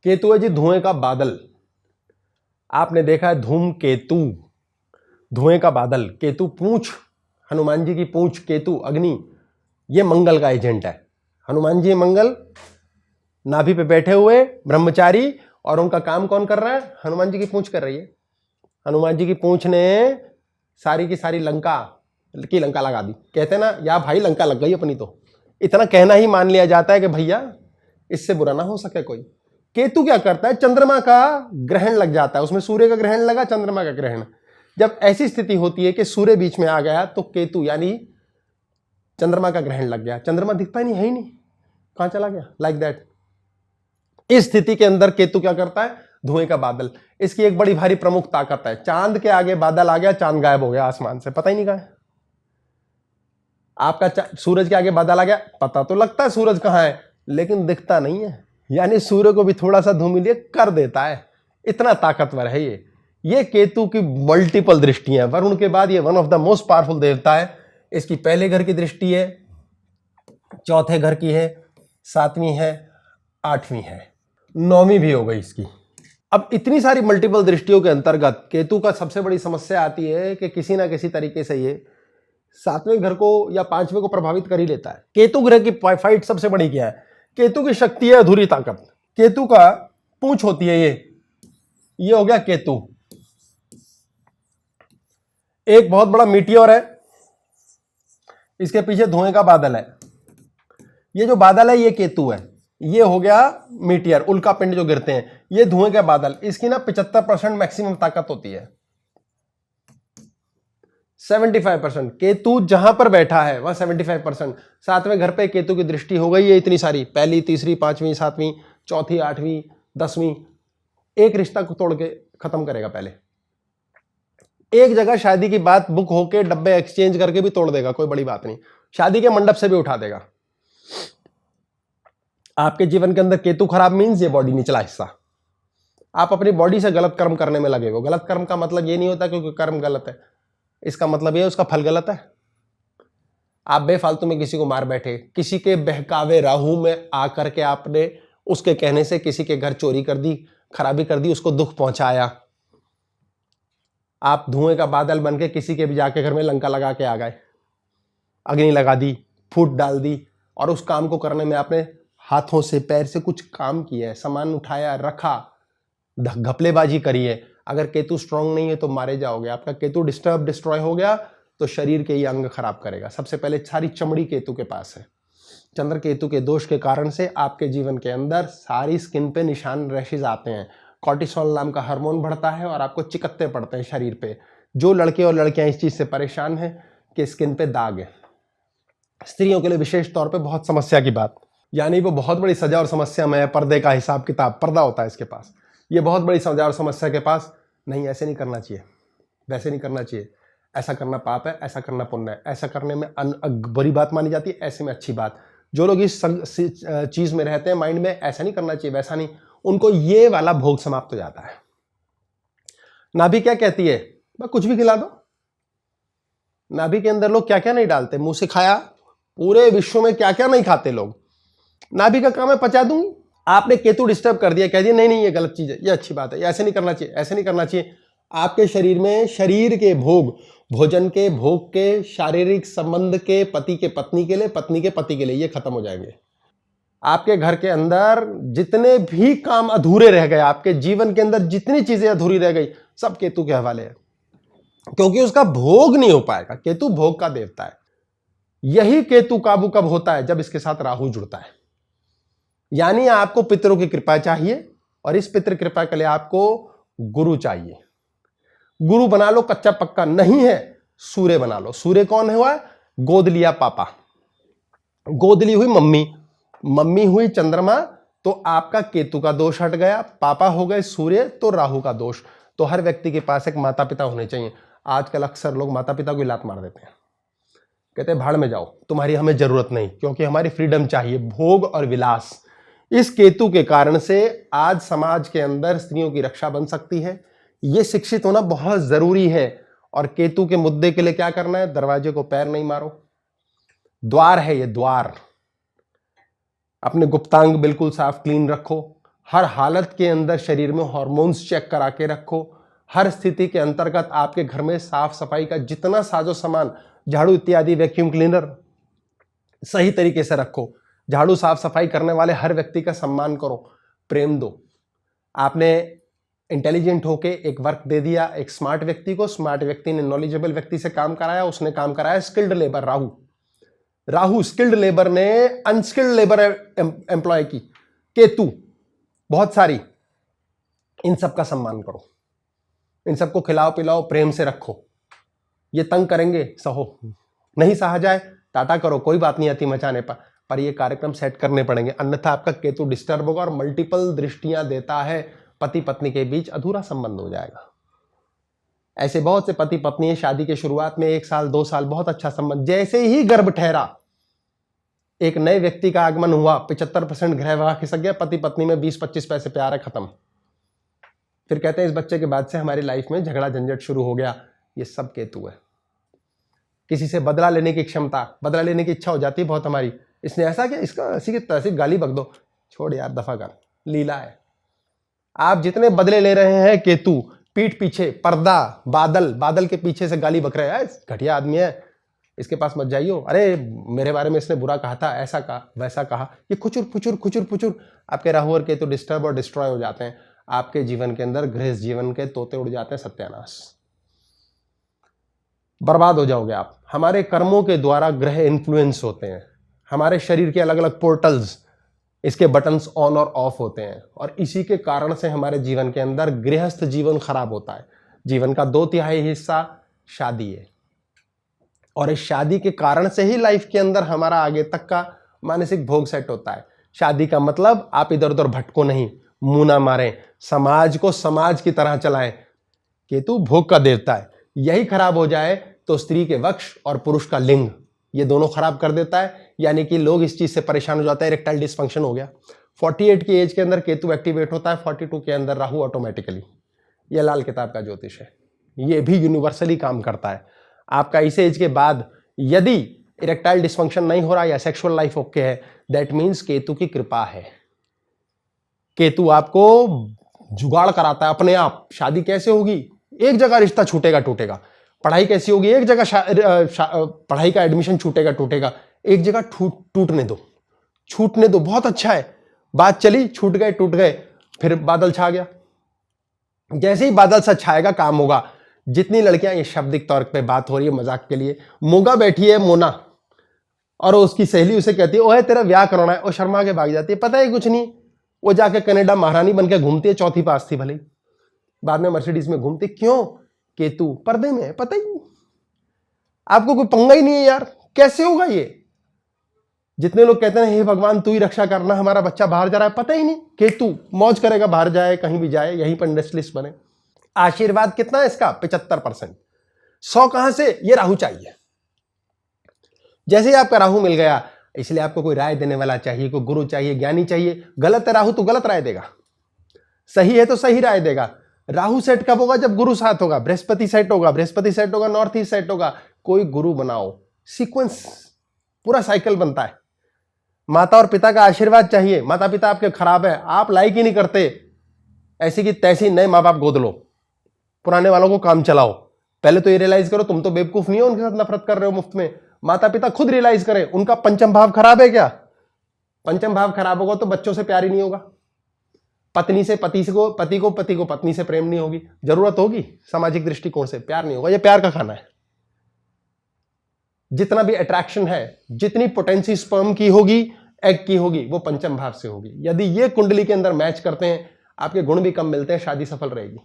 केतु है जी धुएं का बादल। आपने देखा है धूमकेतु, धुएं का बादल। केतु पूंछ, हनुमान जी की पूंछ, केतु अग्नि, ये मंगल का एजेंट है। हनुमान जी मंगल, नाभि पे बैठे हुए ब्रह्मचारी, और उनका काम कौन कर रहा है? हनुमान जी की पूंछ कर रही है। हनुमान जी की पूंछ ने सारी की सारी लंका की लंका लगा दी। कहते हैं ना, या भाई लंका लग गई अपनी। तो इतना कहना ही मान लिया जाता है कि भैया इससे बुरा ना हो सके कोई। केतु क्या करता है? चंद्रमा का ग्रहण लग जाता है, उसमें सूर्य का ग्रहण लगा, चंद्रमा का ग्रहण। जब ऐसी स्थिति होती है कि सूर्य बीच में आ गया तो केतु यानी चंद्रमा का ग्रहण लग गया, चंद्रमा दिखता ही नहीं, है ही नहीं, कहां चला गया, लाइक दैट। इस स्थिति के अंदर केतु क्या करता है? धुएं का बादल। इसकी एक बड़ी भारी प्रमुख ताकत है, चांद के आगे बादल आ गया, चांद गायब हो गया आसमान से, पता ही नहीं कहां है। आपका सूरज के आगे बादल आ गया, पता तो लगता है सूरज कहां है, लेकिन दिखता नहीं है। यानी सूर्य को भी थोड़ा सा धूमिलीय कर देता है, इतना ताकतवर है ये केतु की मल्टीपल दृष्टियां। वरुण के बाद ये one of the most powerful देवता है। इसकी पहले घर की दृष्टि है, चौथे घर की है, सातवीं है, आठवीं है, नौवीं भी हो गई इसकी। अब इतनी सारी मल्टीपल दृष्टियों के अंतर्गत केतु का सबसे बड़ी समस्या आती है कि किसी ना किसी तरीके से ये सातवें घर को या पांचवें को प्रभावित कर ही लेता है। केतु ग्रह की फाइट सबसे बड़ी क्या है? केतु की शक्ति है अधूरी ताकत। केतु का पूंछ होती है ये हो गया केतु। एक बहुत बड़ा मीटियोर है, इसके पीछे धुएं का बादल है। ये जो बादल है ये केतु है, ये हो गया मीटियर, उल्का पिंड जो गिरते हैं, ये धुएं का बादल। इसकी ना 75% मैक्सिमम ताकत होती है, 75%। केतु जहां पर बैठा है वहां 75%। सातवें घर पे केतु की दृष्टि हो गई है इतनी सारी, पहली, तीसरी, पांचवीं, सातवीं, चौथी, आठवीं, 10वीं। एक रिश्ता को तोड़ के खत्म करेगा। पहले एक जगह शादी की बात बुक होके डब्बे एक्सचेंज करके भी तोड़ देगा, कोई बड़ी बात नहीं, शादी के मंडप से भी उठा देगा। आपके जीवन के अंदर केतु खराब मीन्स ये बॉडी निचला हिस्सा, आप अपनी बॉडी से गलत कर्म करने में लगे हो। गलत कर्म का मतलब ये नहीं होता क्योंकि कर्म गलत है, इसका मतलब ये उसका फल गलत है। आप बेफालतू में किसी को मार बैठे, किसी के बहकावे राहु में आकर के आपने उसके कहने से किसी के घर चोरी कर दी, खराबी कर दी, उसको दुख पहुंचाया। आप धुएं का बादल बन के किसी के भी जाके घर में लंका लगा के आ गए, अग्नि लगा दी, फूट डाल दी, और उस काम को करने में आपने हाथों से पैर से कुछ काम किया है, सामान उठाया, रखा, घपलेबाजी करी है। अगर केतु स्ट्रांग नहीं है तो मारे जाओगे। आपका केतु डिस्ट्रॉय हो गया तो शरीर के ये अंग खराब करेगा। सबसे पहले सारी चमड़ी केतु के पास है। चंद्र केतु के दोष के कारण से आपके जीवन के अंदर सारी स्किन पे निशान, रैशेज आते हैं। कॉर्टिसोल नाम का हार्मोन बढ़ता है और आपको चिकत्ते पड़ते हैं शरीर पे। जो लड़के और लड़कियां इस चीज से परेशान हैं कि स्किन पे दाग है, स्त्रियों के लिए विशेष तौर पे बहुत समस्या की बात, यानी वो बहुत बड़ी सजा और समस्या में है। पर्दे का हिसाब किताब, पर्दा होता है इसके पास, ये बहुत बड़ी सजा और समस्या के पास। नहीं, ऐसे नहीं करना चाहिए, वैसे नहीं करना चाहिए, ऐसा करना पाप है, ऐसा करना पुण्य है, ऐसा करने में बुरी बात मानी जाती है, ऐसे में अच्छी बात। जो लोग इस चीज में रहते हैं माइंड में, ऐसा नहीं करना चाहिए, वैसा नहीं, उनको ये वाला भोग समाप्त हो जाता है। नाभि क्या कहती है? बस कुछ भी खिला दो। नाभि के अंदर लोग क्या क्या नहीं डालते, मुंह से खाया, पूरे विश्व में क्या क्या नहीं खाते लोग। नाभि का काम है पचा दूंगी। आपने केतु डिस्टर्ब कर दिया, कह दिया नहीं नहीं ये गलत चीज है, ये अच्छी बात है, ये ऐसे नहीं करना चाहिए, ऐसे नहीं करना चाहिए। आपके शरीर में शरीर के भोग, भोजन के भोग के, शारीरिक संबंध के, पति के पत्नी के लिए, पत्नी के पति के लिए, ये खत्म हो जाएंगे। आपके घर के अंदर जितने भी काम अधूरे रह गए, आपके जीवन के अंदर जितनी चीजें अधूरी रह गई, सब केतु के हवाले है, क्योंकि उसका भोग नहीं हो पाएगा। केतु भोग का देवता है। यही केतु काबू कब होता है? जब इसके साथ राहु जुड़ता है। यानी आपको पितरों की कृपा चाहिए, और इस पितृ कृपा के लिए आपको गुरु चाहिए। गुरु बना लो कच्चा पक्का, नहीं है सूर्य बना लो। सूर्य कौन हुआ? गोद लिया पापा, गोद ली हुई मम्मी, मम्मी हुई चंद्रमा, तो आपका केतु का दोष हट गया। पापा हो गए सूर्य, तो राहु का दोष। तो हर व्यक्ति के पास एक माता पिता होने चाहिए। आजकल अक्सर लोग माता पिता को लात मार देते हैं, कहते हैं भाड़ में जाओ, तुम्हारी हमें जरूरत नहीं, क्योंकि हमारी फ्रीडम चाहिए, भोग और विलास। इस केतु के कारण से आज समाज के अंदर स्त्रियों की रक्षा बन सकती है। यह शिक्षित होना बहुत जरूरी है। और केतु के मुद्दे के लिए क्या करना है? दरवाजे को पैर नहीं मारो, द्वार है ये द्वार। अपने गुप्तांग बिल्कुल साफ क्लीन रखो, हर हालत के अंदर शरीर में हार्मोन्स चेक करा के रखो। हर स्थिति के अंतर्गत आपके घर में साफ सफाई का जितना साजो सामान, झाड़ू इत्यादि, वैक्यूम क्लीनर सही तरीके से रखो। झाड़ू साफ सफाई करने वाले हर व्यक्ति का सम्मान करो, प्रेम दो। आपने इंटेलिजेंट होके एक वर्क दे दिया एक स्मार्ट व्यक्ति को, स्मार्ट व्यक्ति ने नॉलेजेबल व्यक्ति से काम कराया, उसने काम कराया skilled labour. Rahu skilled labour ने अनस्किल्ड लेबर एम्प्लॉय की। केतु बहुत सारी, इन सब का सम्मान करो, इन सबको खिलाओ पिलाओ, प्रेम से रखो। ये तंग करेंगे सहो, नहीं सहा जाए टाटा करो, कोई बात नहीं आती मचाने पर ये कार्यक्रम सेट करने पड़ेंगे, अन्यथा आपका केतु डिस्टर्ब होगा और मल्टीपल दृष्टियां देता है, पति पत्नी के बीच अधूरा संबंध हो जाएगा। ऐसे बहुत से पति पत्नी शादी के शुरुआत में 1 साल 2 साल बहुत अच्छा संबंध, जैसे ही गर्भ ठहरा एक नए व्यक्ति का आगमन हुआ, 75% ग्रह वहां खिसक गया, पति पत्नी में 20-25 पैसे प्यार है, खत्म। फिर कहते हैं इस बच्चे के बाद से हमारी लाइफ में झगड़ा झंझट शुरू हो गया। ये सब केतु है। किसी से बदला लेने की क्षमता, बदला लेने की इच्छा हो जाती है बहुत हमारी, इसने ऐसा किया, इसका ऐसी की तैसी, गाली बक दो, छोड़ यार दफा कर, लीला है। आप जितने बदले ले रहे हैं केतु, पीठ पीछे पर्दा, बादल के पीछे से गाली बक रहे हैं, घटिया आदमी है, इसके पास मत जाइयो, अरे मेरे बारे में इसने बुरा कहा था, ऐसा कहा वैसा कहा, ये खुचुर खुचुर खुचुर खुचुर। आपके राहु और केतु डिस्टर्ब और डिस्ट्रॉय हो जाते हैं। आपके जीवन के अंदर गृहस्थ जीवन के तोते उड़ जाते हैं, सत्यानाश, बर्बाद हो जाओगे आप। हमारे कर्मों के द्वारा ग्रह इन्फ्लुएंस होते हैं, हमारे शरीर के अलग अलग पोर्टल्स, इसके बटन्स ऑन और ऑफ होते हैं, और इसी के कारण से हमारे जीवन के अंदर गृहस्थ जीवन खराब होता है। जीवन का 2/3 हिस्सा शादी है, और इस शादी के कारण से ही लाइफ के अंदर हमारा आगे तक का मानसिक भोग सेट होता है। शादी का मतलब आप इधर उधर भटको नहीं, मुंह ना मारें, समाज को समाज की तरह चलाएं। केतु भोग का देवता है, यही खराब हो जाए तो स्त्री के वक्ष और पुरुष का लिंग, ये दोनों खराब कर देता है। यानी कि लोग इस चीज से परेशान हो जाते हैं, इरेक्टाइल डिसफंक्शन हो गया। 48 की एज के अंदर केतु एक्टिवेट होता है, 42 के अंदर राहु ऑटोमेटिकली। यह लाल किताब का ज्योतिष है, ये भी यूनिवर्सली काम करता है। आपका इस एज के बाद यदि इरेक्टाइल डिसफंक्शन नहीं हो रहा या सेक्सुअल लाइफ ओके है, दैट मीन्स केतु की कृपा है। केतु आपको जुगाड़ कराता है अपने आप। शादी कैसे होगी? एक जगह रिश्ता छूटेगा टूटेगा। पढ़ाई कैसी होगी? एक जगह पढ़ाई का एडमिशन छूटेगा टूटेगा, एक जगह टूटने दो, छूटने दो, बहुत अच्छा है। बात चली, छूट गए टूट गए, फिर बादल छा गया। जैसे ही बादल सा छाएगा काम होगा। जितनी लड़कियां, ये शाब्दिक तौर पे बात हो रही है मजाक के लिए, मोगा बैठी है मोना, और उसकी सहेली उसे कहती है ओए तेरा ब्याह कराना है, और शर्मा के भाग जाती है, पता है कुछ नहीं, वो जाके कनाडा महारानी बन के घूमती है, चौथी पास थी भले, बाद में मर्सिडीज में घूमती। क्यों? केतु पर्दे में है, पता ही नहीं, आपको कोई पंगा ही नहीं है यार, कैसे होगा ये? जितने लोग कहते हैं हे भगवान तू ही रक्षा करना, हमारा बच्चा बाहर जा रहा है, पता ही नहीं, केतु मौज करेगा, बाहर जाए कहीं भी जाए, यहीं पर इंडस्ट्रियलिस्ट बने। आशीर्वाद कितना है इसका? 75%। 100 कहां से? ये राहु चाहिए। जैसे ही आपका राहु मिल गया, इसलिए आपको कोई राय देने वाला चाहिए, कोई गुरु चाहिए, ज्ञानी चाहिए। गलत है राहु तो गलत राय देगा, सही है तो सही राय देगा। राहु सेट कब होगा? जब गुरु साथ होगा। बृहस्पति सेट होगा, बृहस्पति सेट होगा, नॉर्थ ईस्ट सेट होगा, कोई गुरु बनाओ, सीक्वेंस पूरा साइकिल बनता है। माता और पिता का आशीर्वाद चाहिए। माता पिता आपके खराब है, आप लाइक ही नहीं करते, ऐसी की तैसी नए माँ बाप गोद लो, पुराने वालों को काम चलाओ। पहले तो ये रियलाइज करो तुम तो बेवकूफ नहीं हो, उनके साथ नफरत कर रहे हो मुफ्त में। माता पिता खुद रियलाइज करें उनका पंचम भाव खराब है क्या? पंचम भाव खराब होगा तो बच्चों से प्यार ही नहीं होगा, पत्नी से पति को, पति को पत्नी से प्रेम नहीं होगी, जरूरत होगी सामाजिक दृष्टिकोण से, प्यार नहीं होगा। ये प्यार का खाना है। जितना भी अट्रैक्शन है, जितनी पोटेंसी स्पर्म की होगी, एग की होगी, वो पंचम भाव से होगी। यदि ये कुंडली के अंदर मैच करते हैं, आपके गुण भी कम मिलते हैं, शादी सफल रहेगी।